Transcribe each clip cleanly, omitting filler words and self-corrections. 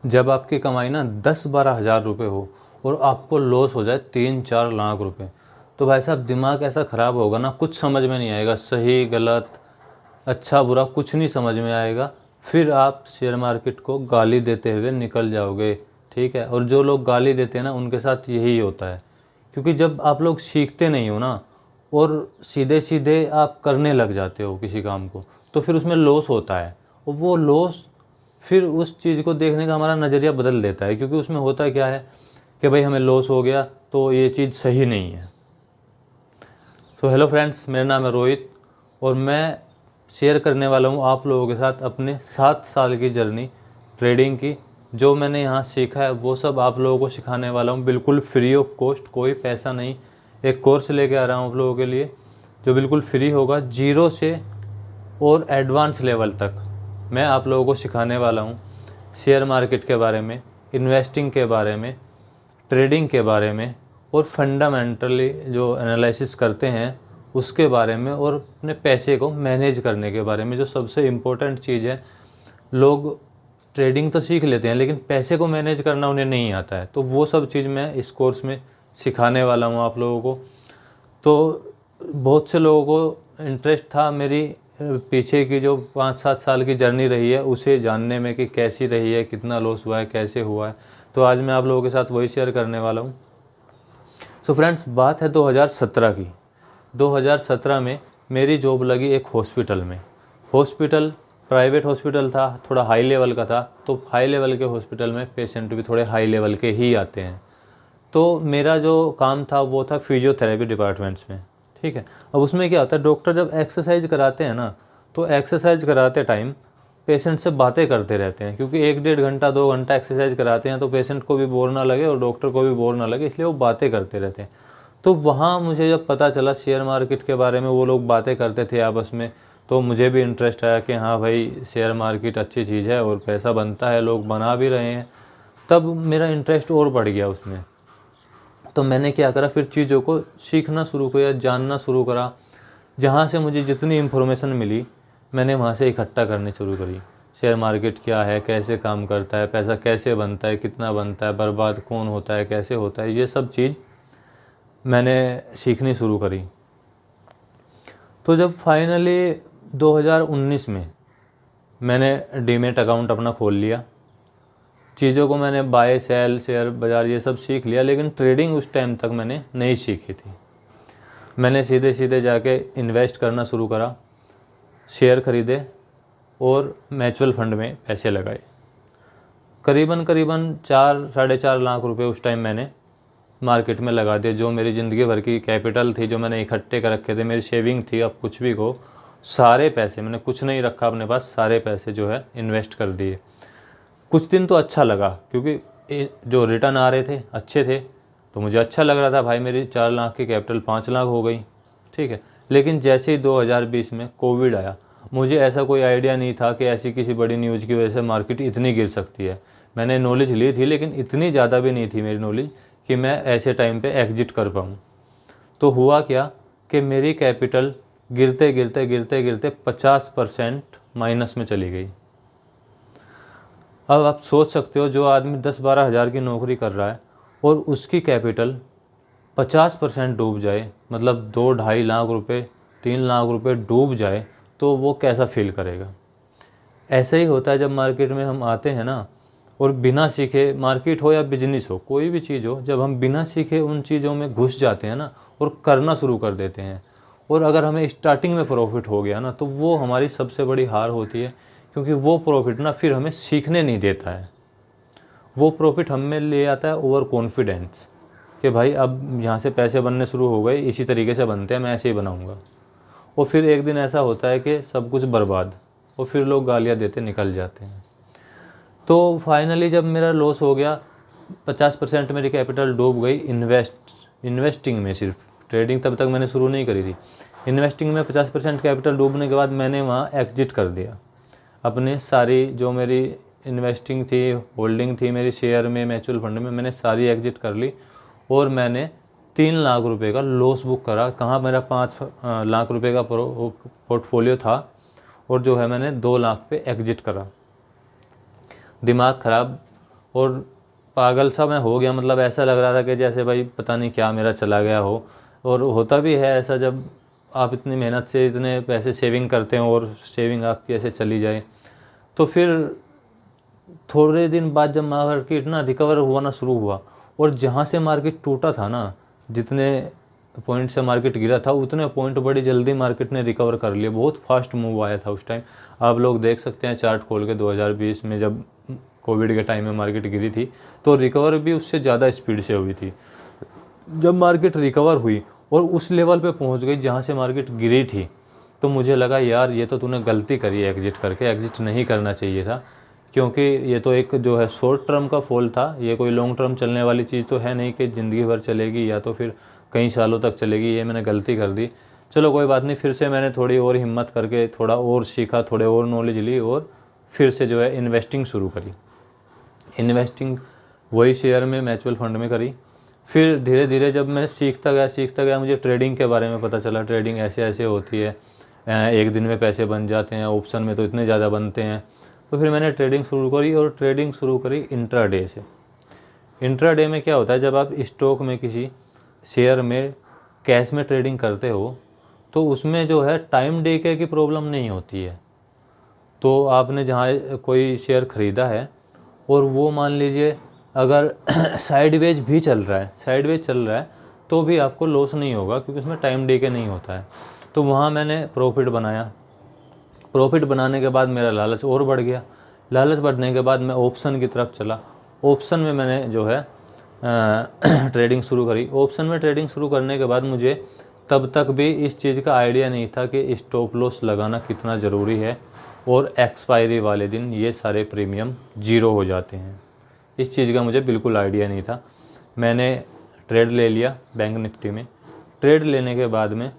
जब आपकी कमाई ना 10-12 हज़ार रुपये हो और आपको लॉस हो जाए 3-4 लाख रुपए, तो भाई साहब दिमाग ऐसा ख़राब होगा ना, कुछ समझ में नहीं आएगा, सही गलत अच्छा बुरा कुछ नहीं समझ में आएगा। फिर आप शेयर मार्केट को गाली देते हुए निकल जाओगे। ठीक है, और जो लोग गाली देते हैं ना उनके साथ यही होता है, क्योंकि जब आप लोग सीखते नहीं हो ना और सीधे सीधे आप करने लग जाते हो किसी काम को, तो फिर उसमें लॉस होता है। और वो लॉस फिर उस चीज़ को देखने का हमारा नज़रिया बदल देता है, क्योंकि उसमें होता क्या है कि भाई हमें लॉस हो गया तो ये चीज़ सही नहीं है। तो हेलो फ्रेंड्स, मेरा नाम है रोहित और मैं शेयर करने वाला हूँ आप लोगों के साथ अपने 7 साल की जर्नी ट्रेडिंग की। जो मैंने यहाँ सीखा है वो सब आप लोगों को सिखाने वाला हूँ, बिल्कुल फ्री ऑफ कॉस्ट, कोई पैसा नहीं। एक कोर्स लेके आ रहा हूँ आप लोगों के लिए जो बिल्कुल फ्री होगा, जीरो से और एडवांस लेवल तक मैं आप लोगों को सिखाने वाला हूँ। शेयर मार्केट के बारे में, इन्वेस्टिंग के बारे में, ट्रेडिंग के बारे में और फंडामेंटली जो एनालिसिस करते हैं उसके बारे में, और अपने पैसे को मैनेज करने के बारे में, जो सबसे इम्पोर्टेंट चीज़ है। लोग ट्रेडिंग तो सीख लेते हैं लेकिन पैसे को मैनेज करना उन्हें नहीं आता है, तो वो सब चीज़ मैं इस कोर्स में सिखाने वाला हूँ आप लोगों को। तो बहुत से लोगों को इंटरेस्ट था मेरी पीछे की जो 5-7 साल की जर्नी रही है उसे जानने में कि कैसी रही है, कितना लॉस हुआ है, कैसे हुआ है। तो आज मैं आप लोगों के साथ वही शेयर करने वाला हूँ। सो फ्रेंड्स, बात है 2017 की। 2017 में मेरी जॉब लगी एक हॉस्पिटल में। हॉस्पिटल प्राइवेट हॉस्पिटल था, थोड़ा हाई लेवल का था। तो हाई लेवल के हॉस्पिटल में पेशेंट भी थोड़े हाई लेवल के ही आते हैं। तो मेरा जो काम था वो था फिजियोथेरेपी डिपार्टमेंट्स में। ठीक है, अब उसमें क्या होता है, डॉक्टर जब एक्सरसाइज कराते हैं ना, तो एक्सरसाइज कराते टाइम पेशेंट से बातें करते रहते हैं, क्योंकि 1-1.5 घंटा 2 घंटा एक्सरसाइज कराते हैं तो पेशेंट को भी बोर ना लगे और डॉक्टर को भी बोर ना लगे, इसलिए वो बातें करते रहते हैं। तो वहाँ मुझे जब पता चला शेयर मार्केट के बारे में, वो लोग बातें करते थे आपस में, तो मुझे भी इंटरेस्ट आया कि हाँ भाई शेयर मार्केट अच्छी चीज़ है और पैसा बनता है, लोग बना भी रहे हैं। तब मेरा इंटरेस्ट और बढ़ गया उसमें। तो मैंने क्या करा, फिर चीज़ों को सीखना शुरू किया, जानना शुरू करा। जहाँ से मुझे जितनी इन्फॉर्मेशन मिली मैंने वहाँ से इकट्ठा करनी शुरू करी। शेयर मार्केट क्या है, कैसे काम करता है, पैसा कैसे बनता है, कितना बनता है, बर्बाद कौन होता है, कैसे होता है, ये सब चीज़ मैंने सीखनी शुरू करी। तो जब फाइनली 2019 में मैंने डीमेट अकाउंट अपना खोल लिया, चीज़ों को मैंने बाय सेल शेयर बाज़ार ये सब सीख लिया, लेकिन ट्रेडिंग उस टाइम तक मैंने नहीं सीखी थी। मैंने सीधे सीधे जाके इन्वेस्ट करना शुरू करा, शेयर ख़रीदे और म्यूचुअल फंड में पैसे लगाए। करीबन करीबन 4-4.5 लाख रुपए उस टाइम मैंने मार्केट में लगा दिए। जो मेरी ज़िंदगी भर की कैपिटल थी, जो मैंने इकट्ठे कर रखे थे, मेरी सेविंग थी, अब कुछ भी को सारे पैसे मैंने, कुछ नहीं रखा अपने पास, सारे पैसे जो है इन्वेस्ट कर दिए। कुछ दिन तो अच्छा लगा क्योंकि जो रिटर्न आ रहे थे अच्छे थे, तो मुझे अच्छा लग रहा था, भाई मेरी 4 लाख की कैपिटल 5 लाख हो गई। ठीक है, लेकिन जैसे ही 2020 में कोविड आया, मुझे ऐसा कोई आइडिया नहीं था कि ऐसी किसी बड़ी न्यूज़ की वजह से मार्केट इतनी गिर सकती है। मैंने नॉलेज ली थी लेकिन इतनी ज़्यादा भी नहीं थी मेरी नॉलेज कि मैं ऐसे टाइम पे एग्जिट कर पाऊँ। तो हुआ क्या कि मेरी कैपिटल गिरते गिरते गिरते गिरते 50% माइनस में चली गई। अब आप सोच सकते हो, जो आदमी 10-12 हज़ार की नौकरी कर रहा है और उसकी कैपिटल 50% डूब जाए, मतलब 2-2.5 लाख रुपए 3 लाख रुपए डूब जाए, तो वो कैसा फील करेगा। ऐसे ही होता है जब मार्केट में हम आते हैं ना, और बिना सीखे, मार्केट हो या बिजनेस हो, कोई भी चीज़ हो, जब हम बिना सीखे उन चीज़ों में घुस जाते हैं ना और करना शुरू कर देते हैं, और अगर हमें स्टार्टिंग में प्रॉफिट हो गया ना, तो वो हमारी सबसे बड़ी हार होती है, क्योंकि वो प्रॉफिट ना फिर हमें सीखने नहीं देता है। वो प्रॉफिट हमें ले आता है ओवर कॉन्फिडेंस, कि भाई अब यहाँ से पैसे बनने शुरू हो गए, इसी तरीके से बनते हैं, मैं ऐसे ही बनाऊँगा। और फिर एक दिन ऐसा होता है कि सब कुछ बर्बाद, और फिर लोग गालियाँ देते निकल जाते हैं। तो फाइनली जब मेरा लॉस हो गया, 50% मेरी कैपिटल डूब गई इन्वेस्टिंग में। सिर्फ ट्रेडिंग तब तक मैंने शुरू नहीं करी थी। इन्वेस्टिंग में 50% कैपिटल डूबने के बाद मैंने वहाँ एग्जिट कर दिया। अपने सारी जो मेरी इन्वेस्टिंग थी, होल्डिंग थी मेरी शेयर में, म्यूचुअल फंड में, मैंने सारी एग्जिट कर ली और मैंने 3 लाख रुपए का लॉस बुक करा। कहाँ, मेरा 5 लाख रुपए का पोर्टफोलियो था और जो है मैंने 2 लाख पे एग्जिट करा। दिमाग ख़राब, और पागल सा मैं हो गया, मतलब ऐसा लग रहा था कि जैसे भाई पता नहीं क्या मेरा चला गया हो। और होता भी है ऐसा, जब आप इतनी मेहनत से इतने पैसे सेविंग करते हो और सेविंग आपकी ऐसे चली जाए। तो फिर थोड़े दिन बाद जब मार्केट ना रिकवर हुआ ना शुरू हुआ, और जहाँ से मार्केट टूटा था ना, जितने पॉइंट से मार्केट गिरा था उतने पॉइंट बड़ी जल्दी मार्केट ने रिकवर कर लिए। बहुत फास्ट मूव आया था उस टाइम। आप लोग देख सकते हैं चार्ट खोल के, 2020 में जब कोविड के टाइम में मार्केट गिरी थी तो रिकवर भी उससे ज़्यादा स्पीड से हुई थी। जब मार्केट रिकवर हुई और उस लेवल पे पहुंच गई जहाँ से मार्केट गिरी थी, तो मुझे लगा यार ये तो तूने गलती करी एग्जिट करके, एग्जिट नहीं करना चाहिए था। क्योंकि ये तो एक जो है शॉर्ट टर्म का फॉल था, ये कोई लॉन्ग टर्म चलने वाली चीज़ तो है नहीं कि ज़िंदगी भर चलेगी या तो फिर कई सालों तक चलेगी। ये मैंने गलती कर दी। चलो कोई बात नहीं, फिर से मैंने थोड़ी और हिम्मत करके थोड़ा और सीखा, थोड़े और नॉलेज ली और फिर से जो है इन्वेस्टिंग शुरू करी। इन्वेस्टिंग वही शेयर में, म्यूचुअल फंड में करी। फिर धीरे धीरे जब मैं सीखता गया मुझे ट्रेडिंग के बारे में पता चला। ट्रेडिंग ऐसे ऐसे होती है, एक दिन में पैसे बन जाते हैं, ऑप्शन में तो इतने ज़्यादा बनते हैं। तो फिर मैंने ट्रेडिंग शुरू करी, और ट्रेडिंग शुरू करी इंट्राडे से। इंट्राडे में क्या होता है, जब आप स्टॉक में किसी शेयर में कैश में ट्रेडिंग करते हो तो उसमें जो है टाइम डीके की प्रॉब्लम नहीं होती है। तो आपने जहाँ कोई शेयर ख़रीदा है और वो मान लीजिए अगर साइडवेज भी चल रहा है, साइडवेज चल रहा है, तो भी आपको लॉस नहीं होगा क्योंकि उसमें टाइम डीके नहीं होता है। तो वहाँ मैंने प्रॉफिट बनाया। प्रॉफिट बनाने के बाद मेरा लालच और बढ़ गया। लालच बढ़ने के बाद मैं ऑप्शन की तरफ चला। ऑप्शन में मैंने जो है ट्रेडिंग शुरू करी। ऑप्शन में ट्रेडिंग शुरू करने के बाद मुझे तब तक भी इस चीज़ का आइडिया नहीं था कि स्टॉप लॉस लगाना कितना ज़रूरी है, और एक्सपायरी वाले दिन ये सारे प्रीमियम ज़ीरो हो जाते हैं। इस चीज़ का मुझे बिल्कुल आइडिया नहीं था। मैंने ट्रेड ले लिया बैंक निफ्टी में। ट्रेड लेने के बाद में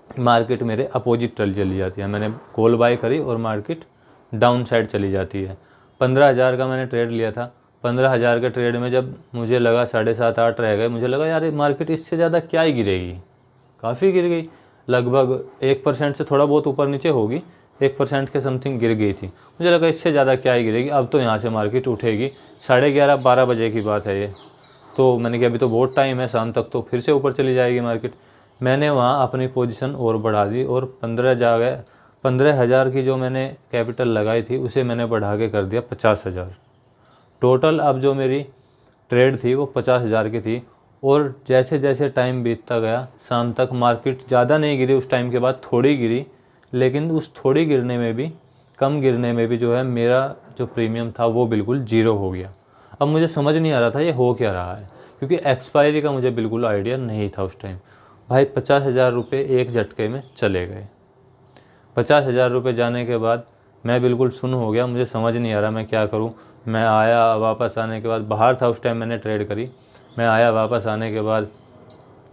मार्केट मेरे अपोजिट चली जाती है। मैंने कॉल बाय करी और मार्केट डाउन साइड चली जाती है। 15,000 का मैंने ट्रेड लिया था। 15,000 के ट्रेड में जब मुझे लगा 7.5-8 रह गए, मुझे लगा यार ये मार्केट इससे ज़्यादा क्या ही गिरेगी। काफ़ी गिर गई, लगभग 1% से थोड़ा बहुत ऊपर नीचे होगी, 1% के समथिंग गिर गई थी। मुझे लगा इससे ज़्यादा क्या ही गिरेगी, अब तो यहाँ से मार्केट उठेगी। 11:30-12 बजे की बात है ये। तो मैंने कहा अभी तो बहुत टाइम है, शाम तक तो फिर से ऊपर चली जाएगी मार्केट। मैंने वहाँ अपनी पोजीशन और बढ़ा दी और 15,000 की जो मैंने कैपिटल लगाई थी उसे मैंने बढ़ा के कर दिया 50,000। टोटल अब जो मेरी ट्रेड थी वो 50,000 की थी। और जैसे जैसे टाइम बीतता गया, शाम तक मार्केट ज़्यादा नहीं गिरी, उस टाइम के बाद थोड़ी गिरी, लेकिन उस थोड़ी गिरने में भी, कम गिरने में भी जो है मेरा जो प्रीमियम था वो बिल्कुल ज़ीरो हो गया। अब मुझे समझ नहीं आ रहा था ये हो क्या रहा है, क्योंकि एक्सपायरी का मुझे बिल्कुल आइडिया नहीं था उस टाइम। भाई 50,000 रुपये एक झटके में चले गए। 50,000 रुपये जाने के बाद मैं बिल्कुल सुन्न हो गया, मुझे समझ नहीं आ रहा मैं क्या करूं। मैं आया, वापस आने के बाद, बाहर था उस टाइम, मैंने ट्रेड करी। मैं आया, वापस आने के बाद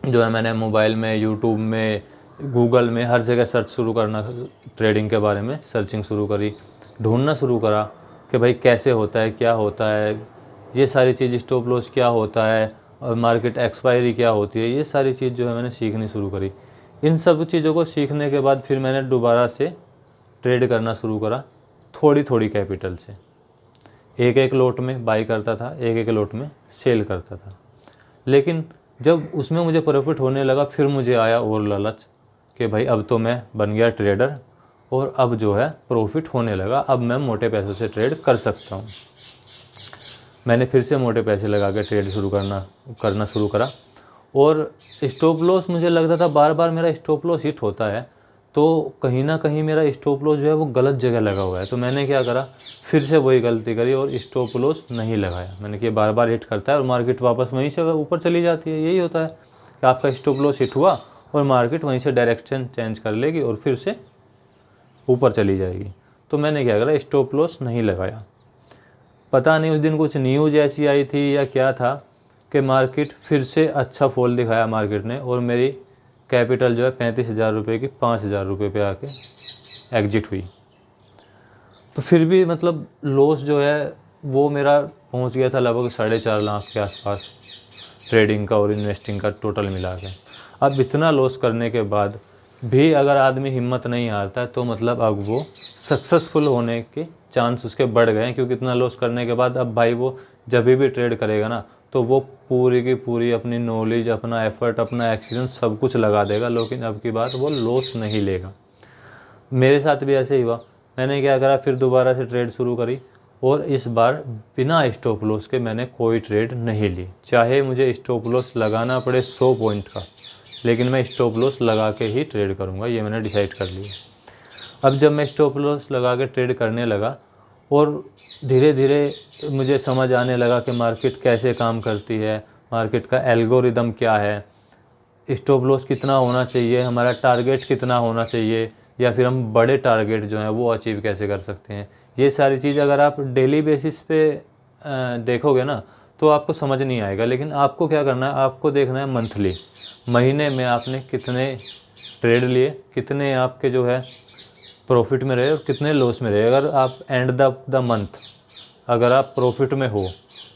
जो है मैंने मोबाइल में, यूट्यूब में, गूगल में, हर जगह सर्च शुरू करना, ट्रेडिंग के बारे में सर्चिंग शुरू करी, ढूंढना शुरू करा कि भाई कैसे होता है, क्या होता है, ये सारी चीज़, स्टॉप लॉस क्या होता है और मार्केट एक्सपायरी क्या होती है, ये सारी चीज़ जो है मैंने सीखनी शुरू करी। इन सब चीज़ों को सीखने के बाद फिर मैंने दोबारा से ट्रेड करना शुरू करा, थोड़ी थोड़ी कैपिटल से। एक एक लोट में बाई करता था, एक एक लोट में सेल करता था। लेकिन जब उसमें मुझे प्रॉफिट होने लगा, फिर मुझे आया और लालच कि भाई अब तो मैं बन गया ट्रेडर और अब जो है प्रॉफिट होने लगा, अब मैं मोटे पैसों से ट्रेड कर सकता हूँ। मैंने फिर से मोटे पैसे लगा के ट्रेड करना शुरू करा। और स्टॉप लॉस, मुझे लगता था बार बार मेरा स्टॉप लॉस हिट होता है, तो कहीं ना कहीं मेरा स्टॉप लॉस जो है वो गलत जगह लगा हुआ है। तो मैंने क्या करा, फिर से वही गलती करी और स्टॉप लॉस नहीं लगाया। मैंने कहा बार बार हिट करता है और मार्केट वापस वहीं से ऊपर चली जाती है। यही होता है कि आपका स्टॉप लॉस हिट हुआ और मार्केट वहीं से डायरेक्शन चेंज कर लेगी और फिर से ऊपर चली जाएगी। तो मैंने क्या करा, स्टॉप लॉस नहीं लगाया। पता नहीं उस दिन कुछ न्यूज़ ऐसी आई थी या क्या था कि मार्केट फिर से अच्छा फॉल दिखाया मार्केट ने, और मेरी कैपिटल जो है 35,000 रुपये की 5,000 रुपये पे आके एग्जिट हुई। तो फिर भी मतलब लॉस जो है वो मेरा पहुंच गया था लगभग 4.5 लाख के आसपास, ट्रेडिंग का और इन्वेस्टिंग का टोटल मिला के। अब इतना लॉस करने के बाद भी अगर आदमी हिम्मत नहीं हारता है तो मतलब अब वो सक्सेसफुल होने के चांस उसके बढ़ गए हैं, क्योंकि इतना लॉस करने के बाद अब भाई वो जब भी ट्रेड करेगा ना तो वो पूरी की पूरी अपनी नॉलेज, अपना एफर्ट, अपना एक्सपीरियंस सब कुछ लगा देगा, लेकिन अब की बात वो लॉस नहीं लेगा। मेरे साथ भी ऐसे ही हुआ। मैंने क्या करा, फिर दोबारा से ट्रेड शुरू करी और इस बार बिना स्टॉप लॉस के मैंने कोई ट्रेड नहीं ली। चाहे मुझे स्टॉप लॉस लगाना पड़े 100 पॉइंट का, लेकिन मैं स्टॉप लॉस लगा के ही ट्रेड करूँगा, ये मैंने डिसाइड कर लिया। अब जब मैं स्टॉप लॉस लगा के ट्रेड करने लगा और धीरे धीरे मुझे समझ आने लगा कि मार्केट कैसे काम करती है, मार्केट का एल्गोरिदम क्या है, स्टॉप लॉस कितना होना चाहिए, हमारा टारगेट कितना होना चाहिए, या फिर हम बड़े टारगेट जो हैं वो अचीव कैसे कर सकते हैं। ये सारी चीज़ अगर आप डेली बेसिस पे देखोगे ना तो आपको समझ नहीं आएगा, लेकिन आपको क्या करना है, आपको देखना है मंथली, महीने में आपने कितने ट्रेड लिए, कितने आपके जो है प्रॉफिट में रहे और कितने लॉस में रहे। अगर आप एंड द मंथ अगर आप प्रॉफिट में हो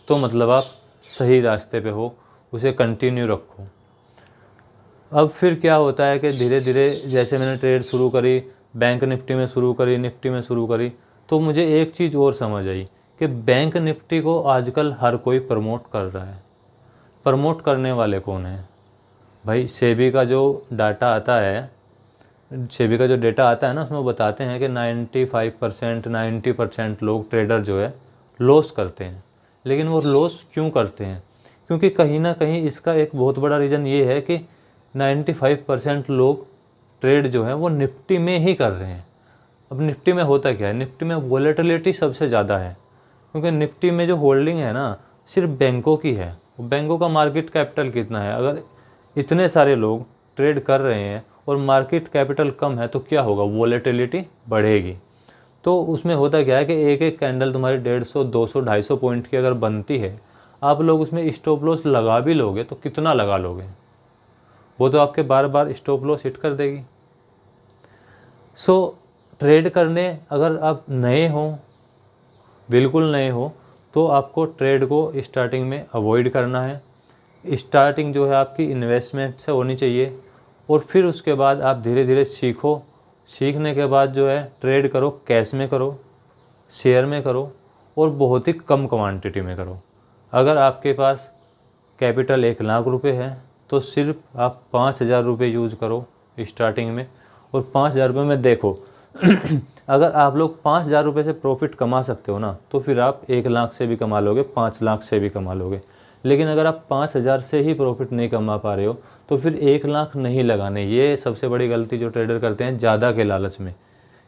तो मतलब आप सही रास्ते पे हो, उसे कंटिन्यू रखो। अब फिर क्या होता है कि धीरे धीरे जैसे मैंने ट्रेड शुरू करी, बैंक निफ्टी में शुरू करी, निफ्टी में शुरू करी, तो मुझे एक चीज़ और समझ आई कि बैंक निफ्टी को आजकल हर कोई प्रमोट कर रहा है। प्रमोट करने वाले कौन हैं भाई? सेबी का जो डाटा आता है, सेबी का जो डेटा आता है ना, उसमें वो बताते हैं कि 95% 90% लोग ट्रेडर जो है लॉस करते हैं। लेकिन वो लॉस क्यों करते हैं? क्योंकि कहीं ना कहीं इसका एक बहुत बड़ा रीज़न ये है कि 95% लोग ट्रेड जो है वो निफ्टी में ही कर रहे हैं। अब निफ्टी में होता क्या है, निफ्टी में वॉलेटिलिटी सबसे ज़्यादा है, क्योंकि निफ्टी में जो होल्डिंग है ना सिर्फ बैंकों की है। बैंकों का मार्केट कैपिटल कितना है? अगर इतने सारे लोग ट्रेड कर रहे हैं और मार्केट कैपिटल कम है तो क्या होगा, वॉलेटिलिटी बढ़ेगी। तो उसमें होता क्या है कि एक एक कैंडल तुम्हारी 150, 200, 250 पॉइंट की अगर बनती है, आप लोग उसमें स्टॉप लॉस लगा भी लोगे तो कितना लगा लोगे? वो तो आपके बार बार स्टॉप लॉस हिट कर देगी। सो ट्रेड करने अगर आप नए हो, बिल्कुल नए हो, तो आपको ट्रेड को स्टार्टिंग में अवॉइड करना है। स्टार्टिंग जो है आपकी इन्वेस्टमेंट से होनी चाहिए और फिर उसके बाद आप धीरे धीरे सीखो। सीखने के बाद जो है ट्रेड करो, कैश में करो, शेयर में करो और बहुत ही कम क्वांटिटी में करो। अगर आपके पास कैपिटल 1 लाख रुपए है तो सिर्फ आप 5,000 रुपये यूज़ करो स्टार्टिंग में, और 5,000 रुपये में देखो अगर आप लोग 5,000 रुपये से प्रॉफिट कमा सकते हो ना तो फिर आप 1 लाख से भी कमा लोगे, 5 लाख से भी कमा लोगे। लेकिन अगर आप 5,000 से ही प्रॉफिट नहीं कमा पा रहे हो तो फिर 1 लाख नहीं लगाने। ये सबसे बड़ी गलती जो ट्रेडर करते हैं ज़्यादा के लालच में,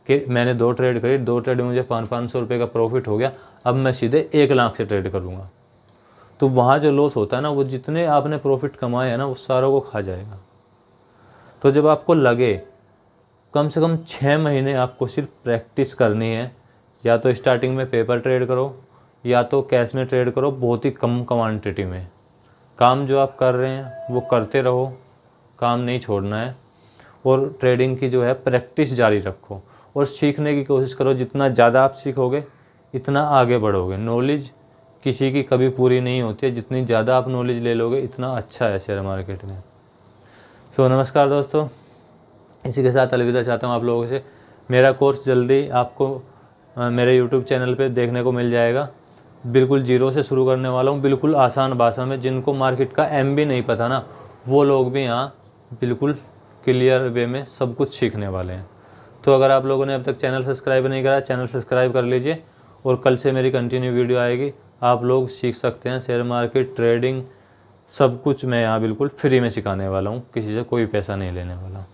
कि मैंने 2 ट्रेड करी, 2 ट्रेड में मुझे 500 रुपये का प्रॉफिट हो गया, अब मैं सीधे 1 लाख से ट्रेड करूँगा। तो वहाँ जो लॉस होता है ना, वो जितने आपने प्रॉफिट कमाए हैं ना वो सारों को खा जाएगा। तो जब आपको लगे, कम से कम 6 महीने आपको सिर्फ प्रैक्टिस करनी है। या तो स्टार्टिंग में पेपर ट्रेड करो या तो कैश में ट्रेड करो, बहुत ही कम क्वांटिटी में। काम जो आप कर रहे हैं वो करते रहो, काम नहीं छोड़ना है, और ट्रेडिंग की जो है प्रैक्टिस जारी रखो और सीखने की कोशिश करो। जितना ज़्यादा आप सीखोगे इतना आगे बढ़ोगे। नॉलेज किसी की कभी पूरी नहीं होती है, जितनी ज़्यादा आप नॉलेज ले लोगे इतना अच्छा है शेयर मार्केट में। सो नमस्कार दोस्तों, इसी के साथ अलविदा चाहता हूँ आप लोगों से। मेरा कोर्स जल्दी आपको मेरे यूट्यूब चैनल पे देखने को मिल जाएगा। बिल्कुल जीरो से शुरू करने वाला हूँ, बिल्कुल आसान भाषा में। जिनको मार्केट का एम भी नहीं पता ना, वो लोग भी यहाँ बिल्कुल क्लियर वे में सब कुछ सीखने वाले हैं। तो अगर आप लोगों ने अब तक चैनल सब्सक्राइब नहीं करा, चैनल सब्सक्राइब कर लीजिए, और कल से मेरी कंटिन्यू वीडियो आएगी। आप लोग सीख सकते हैं शेयर मार्केट, ट्रेडिंग, सब कुछ मैं यहाँ बिल्कुल फ्री में सिखाने वाला हूँ, किसी से कोई पैसा नहीं लेने वाला।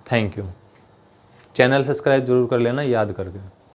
Thank you. चैनल सब्सक्राइब ज़रूर कर लेना याद करके।